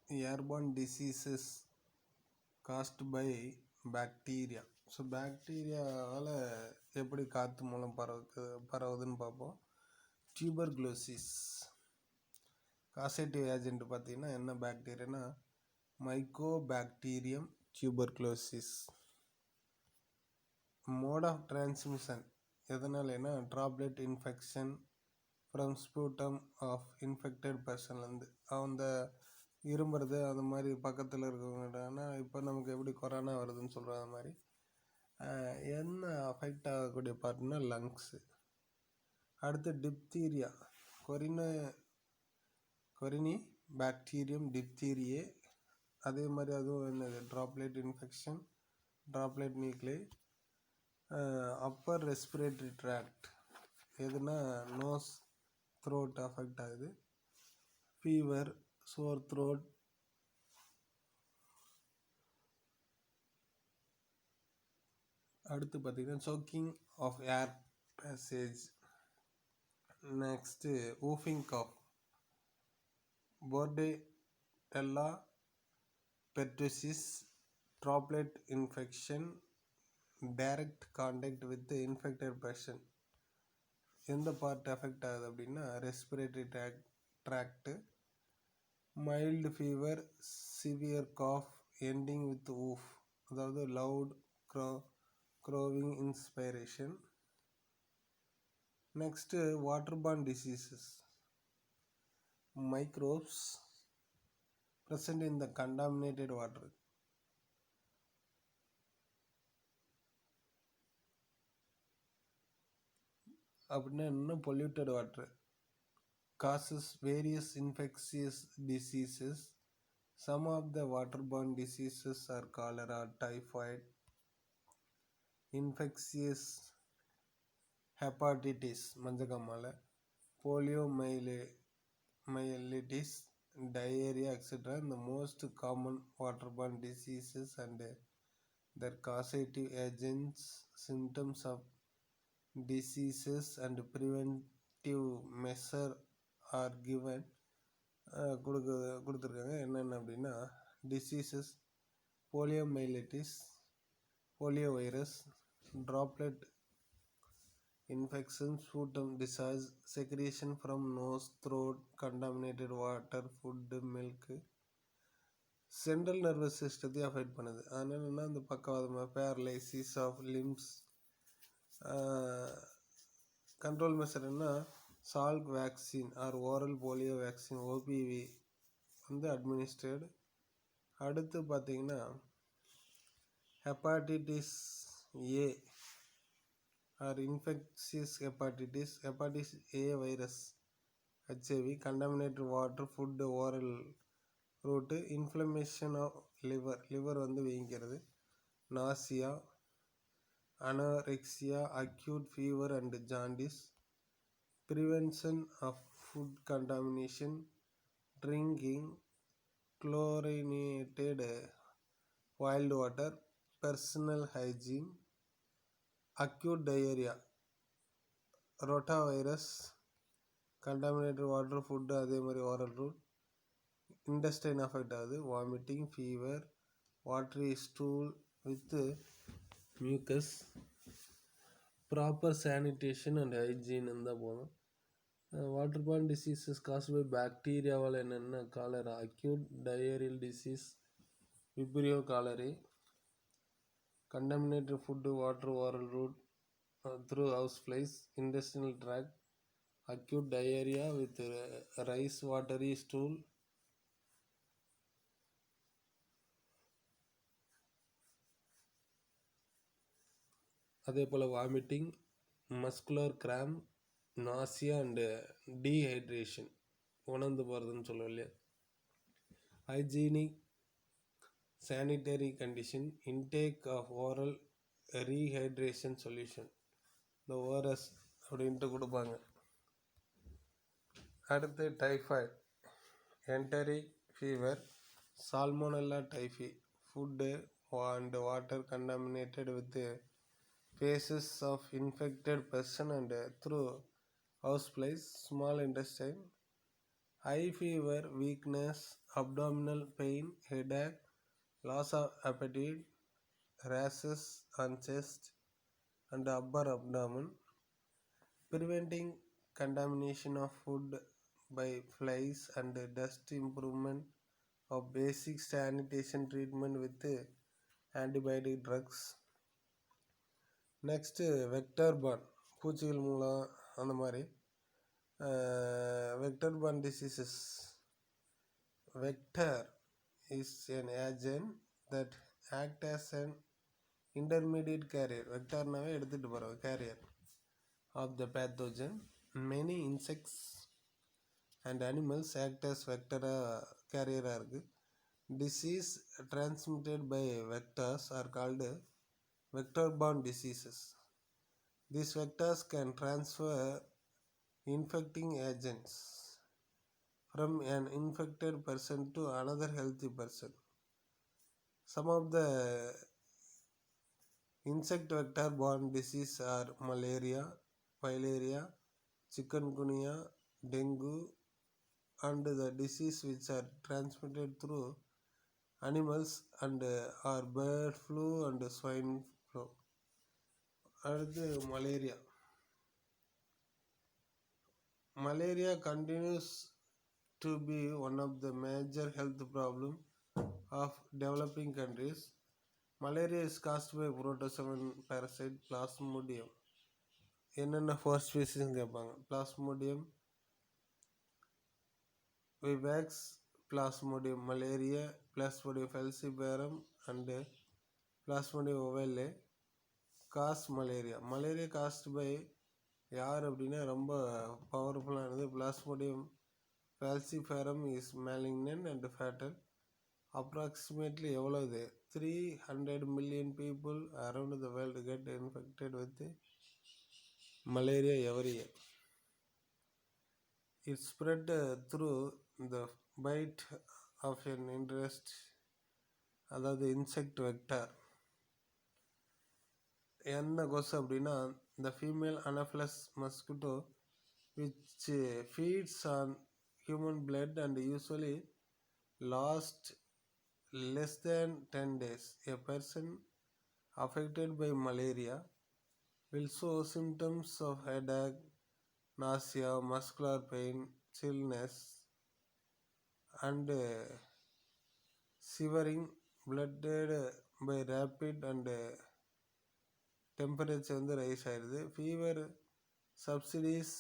airborne diseases caused by bacteria. So பாக்டீரியாவால் எப்படி காற்று மூலம் பரவுதுன்னு பார்ப்போம். டியூபர்குலோசிஸ் காசேட்டிவ் ஏஜென்ட் பார்த்தீங்கன்னா என்ன பாக்டீரியானா mycobacterium tuberculosis. Mode of transmission எதனாலனா droplet infection from sputum of infected பர்சன்லேருந்து அந்த இரும்புறது அந்த மாதிரி பக்கத்தில் இருக்கவங்கனா இப்போ நமக்கு எப்படி கொரோனா வருதுன்னு சொல்கிற மாதிரி என்ன அஃபெக்ட் ஆகக்கூடிய பார்ட்னா லங்ஸு. அடுத்து டிப்தீரியா கொரினி பாக்டீரியம் டிப்தீரியே அதே மாதிரி அதுவும் என்னது droplet infection droplet nuclei. Upper respiratory tract எதுனா நோஸ் த்ரோட் அஃபெக்ட் ஆகுது. ஃபீவர் சோர் த்ரோட் அடுத்து பார்த்திங்கன்னா choking of air passage. Next whooping cough Bordetella pertussis droplet infection direct contact with infected person. எந்த part affect ஆகுது அப்படின்னா respiratory tract. Mild fever severe cough ending with whoop அதாவது loud crowing inspiration. Next waterborne diseases microbes present in the contaminated water. அப்படின்னா இன்னும் polluted water causes various infectious diseases. Some of the waterborne diseases are cholera, typhoid, infectious hepatitis மஞ்சக்காமாலை, poliomyelitis, diarrhea, etc. The most common waterborne diseases and their causative agents, symptoms of diseases and preventive measure are given. கொடுத்துருக்காங்க என்னென்ன அப்படின்னா diseases poliomyelitis, poliovirus, droplet infection, sputum discharge, secretion from nose, throat, contaminated water, food, milk. Central nervous சிஸ்டத்தை affect பண்ணுது. அதனால என்ன இந்த பக்கவாதமாக paralysis of limbs. Control measure என்ன Salk vaccine or oral polio vaccine OPV வந்து அட்மினிஸ்ட்ரேடு. அடுத்து பார்த்தீங்கன்னா hepatitis A or infectious hepatitis A virus HIV, contaminated water, food, oral route, inflammation of liver வந்து வீங்கிறது, nausea, anorexia, acute fever and jaundice. Prevention of food contamination, drinking chlorinated boiled water, personal hygiene. Acute diarrhea, rotavirus, contaminated water, food, அதே மாதிரி oral route. intestine affect ஆகுது, vomiting, fever, watery stool with mucus. Proper sanitation and hygiene இருந்தால் போதும். Waterborne diseases caused by பாக்டீரியாவால் என்னென்ன cholera, acute diarrhoeal disease, Vibrio cholerae, contaminated food, water, oral route through house flies, intestinal tract, acute diarrhoea with rice watery stool. அதே போல் vomiting, muscular cramp, nausea and dehydration உணர்ந்து போகிறதுன்னு சொல்லுவோம் இல்லையா. Hygienic sanitary condition, intake of oral rehydration solution, இந்த ORS அப்படின்ட்டு கொடுப்பாங்க. அடுத்து typhoid, enteric fever, Salmonella typhi, food and water contaminated with faces of infected person and through house flies, small intestine. high fever, weakness, abdominal pain, headache, loss of appetite, rashes on chest and upper abdomen, preventing contamination of food by flies and dust, improvement of basic sanitation treatment with antibiotic drugs. Next, vector borne பூச்சிகள் மூலம் அந்த மாதிரி vector borne diseases. Vector is an agent that act as an intermediate carrier. Vectorனாவே எடுத்துட்டு போகிறோம் carrier of the pathogen. Many insects and animals act as vector carrier இருக்கு. Disease transmitted by vectors are called vector-borne diseases. These vectors can transfer infecting agents from an infected person to another healthy person. Some of the insect vector-borne diseases are malaria, filaria, chikungunya, dengue, and the disease which are transmitted through animals and are bird flu and swine flu. அடுத்து malaria. Malaria continues to be one of the major health problems of developing countries. Malaria is caused by protozoan parasite Plasmodium. என்னென்ன first ஸ்பீசிஸ்ன்னு கேட்பாங்க. Plasmodium vivax, Plasmodium malaria, Plasmodium falciparum and Plasmodium ovale cause malaria. Malaria caused by யார் அப்படின்னா ரொம்ப பவர்ஃபுல்லானது. Plasmodium falciparum is malignant and fatal. Approximately எவ்வளவு 300 million people around the world get infected with malaria every year. It spread through the bite of an insect, அதாவது insect vector. என்ன கொசு அப்படின்னா the female Anopheles mosquito which feeds on human blood and usually lasts less than 10 days. A person affected by malaria will show symptoms of headache, nausea, muscular pain, chillness and shivering, blooded by rapid and temperature வந்து rice ஆயிடுது. Fever subsidies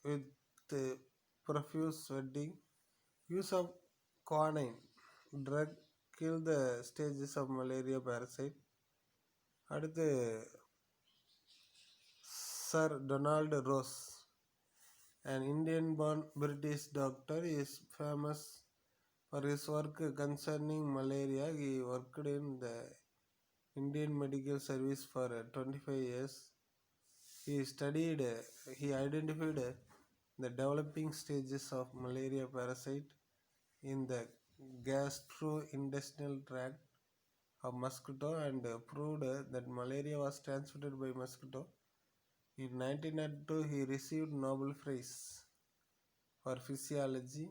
with profuse sweating. Use of quinine drug kill the stages of malaria parasite. அடுத்து Sir Donald Ross, an Indian-born British doctor, is famous for his work concerning malaria. He worked in the Indian Medical Service for 25 years. He identified the developing stages of malaria parasite in the gastrointestinal tract of mosquito and proved that malaria was transmitted by mosquito. In 1902, he received Nobel Prize for Physiology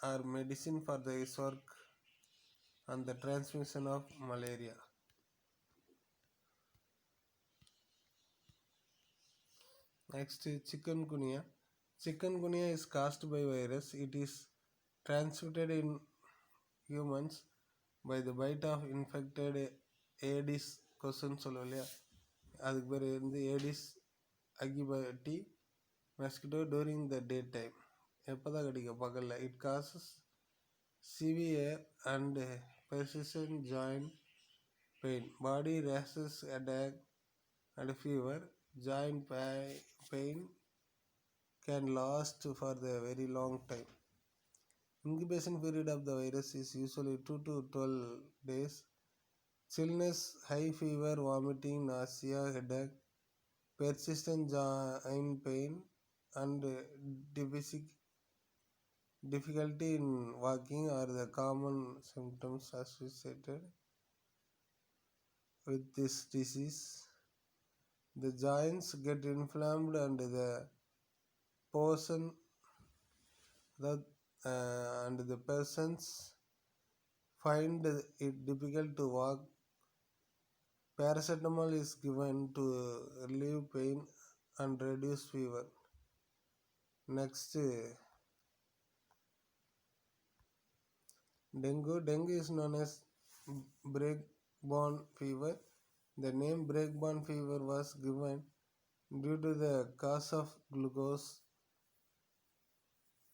or Medicine for his work on the transmission of malaria. Next, chikungunya. Chikungunya is caused by virus. It is transmitted in humans by the bite of infected Aedes கொசுன்னு சொல்லுவோம் இல்லையா, அதுக்கு பேர் வந்து Aedes aegypti mosquito during the daytime. எப்போ தான் கடிக்கும்? பகலில். It causes severe and persistent joint pain, body rashes, headache and fever. Joint pain can last for a very long time. Incubation period of the virus is usually 2 to 12 days. Chillness, high fever, vomiting, nausea, headache, persistent joint pain and difficulty in walking are the common symptoms associated with this disease. The joints get inflamed and the portion that and the persons find it difficult to walk, paracetamol is given to relieve pain and reduce fever. Next, dengue. Dengue is known as break-born fever. The name break-born fever was given due to the cause of glucose,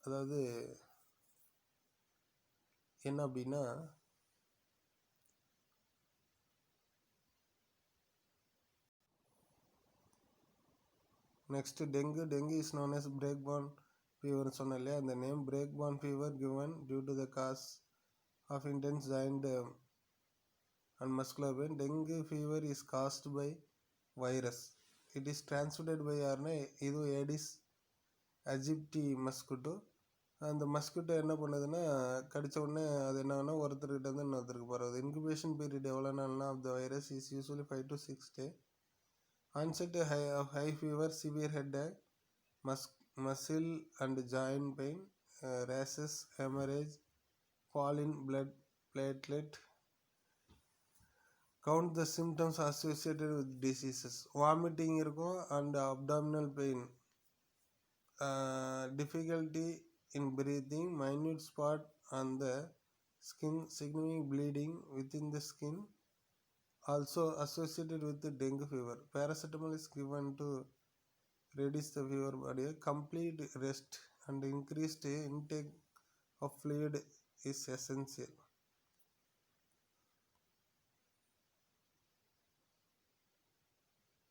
அதாவது என்ன அப்படின்னா next dengue is known as break-born fever சொன்னேன் இல்லையா, அந்த name break-born fever given due to the cause of intense joint and muscular pain. Dengue fever is caused by virus. It is transmitted by யாருன்னா இது Aedes அஜிப்டி mosquito. அந்த mosquito என்ன பண்ணுதுன்னா கடித்த உடனே அது என்ன ஆகுனா ஒருத்தர்கிட்ட இருந்து இன்னொருத்தருக்கு பரவுது. இன்குபேஷன் பீரியட் எவ்வளோ நாள்னா of the virus is usually 5 to 6 days. Onset of high fever, severe headache, muscle and joint pain, rashes, hemorrhage, fall in blood platelet. Count the symptoms associated with diseases. Vomiting இருக்கும் and abdominal pain, difficulty in breathing, minute spot on the skin, significant bleeding within the skin, also associated with the dengue fever. Paracetamol is given to reduce the fever body. Complete rest and increased intake of fluid is essential.